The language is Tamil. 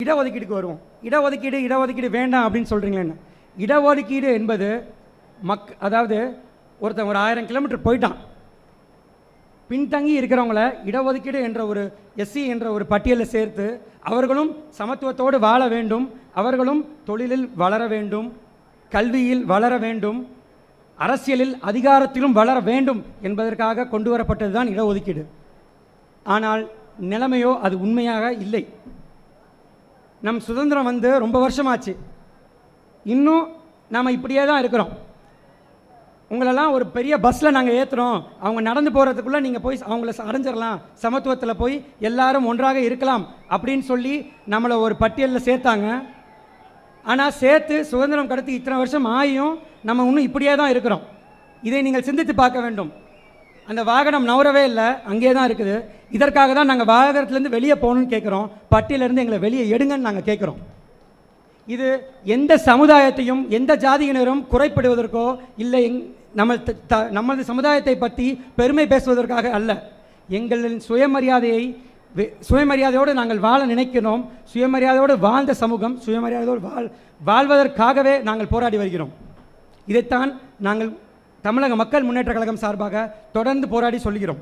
இடஒதுக்கீடுக்கு வருவோம். இடஒதுக்கீடு வேண்டாம் அப்படின்னு சொல்கிறீங்களேன்னு. இடஒதுக்கீடு என்பது அதாவது ஒருத்தன் ஒரு 1000 கிலோமீட்டர் போயிட்டான், பின்தங்கி இருக்கிறவங்கள இடஒதுக்கீடு என்ற ஒரு எஸ்சி என்ற ஒரு பட்டியலில் சேர்த்து அவர்களும் சமத்துவத்தோடு வாழ வேண்டும், அவர்களும் தொழிலில் வளர வேண்டும், கல்வியில் வளர வேண்டும், அரசியலில் அதிகாரத்திலும் வளர வேண்டும் என்பதற்காக கொண்டு வரப்பட்டது தான் இடஒதுக்கீடு. ஆனால் நிலைமையோ அது உண்மையாக இல்லை. நம் சுதந்திரம் வந்து ரொம்ப வருஷமாச்சு, இன்னும் நாம் இப்படியே தான் இருக்கிறோம். உங்களெல்லாம் ஒரு பெரிய பஸ்ஸில் நாங்கள் ஏற்றுறோம், அவங்க நடந்து போகிறதுக்குள்ளே நீங்கள் போய் அவங்கள அடைஞ்சிடலாம், சமத்துவத்தில் போய் எல்லாரும் ஒன்றாக இருக்கலாம் அப்படின்னு சொல்லி நம்மளை ஒரு பட்டியலில் சேர்த்தாங்க. ஆனால் சேர்த்து சுதந்திரம் கடத்தி இத்தனை வருஷம் ஆகியும் நம்ம இன்னும் இப்படியே தான் இருக்கிறோம். இதை நீங்கள் சிந்தித்து பார்க்க வேண்டும். அந்த வாகனம் நவரவே இல்லை, அங்கே தான் இருக்குது. இதற்காக தான் நாங்கள் வாகனத்துலேருந்து வெளியே போகணுன்னு கேட்குறோம், பட்டியலேருந்து எங்களை வெளியே எடுங்கன்னு நாங்கள் கேட்குறோம். இது எந்த சமுதாயத்தையும் எந்த ஜாதியினரும் குறைப்படுவதற்கோ இல்லை நமது சமுதாயத்தை பற்றி பெருமை பேசுவதற்காக அல்ல. எங்களின் சுயமரியாதையோடு நாங்கள் வாழ நினைக்கிறோம். சுயமரியாதையோடு வாழ்ந்த சமூகம் சுயமரியாதையோடு வாழ்வதற்காகவே நாங்கள் போராடி வருகிறோம். இதைத்தான் நாங்கள் தமிழக மக்கள் முன்னேற்ற கழகம் சார்பாக தொடர்ந்து போராடி சொல்கிறோம்.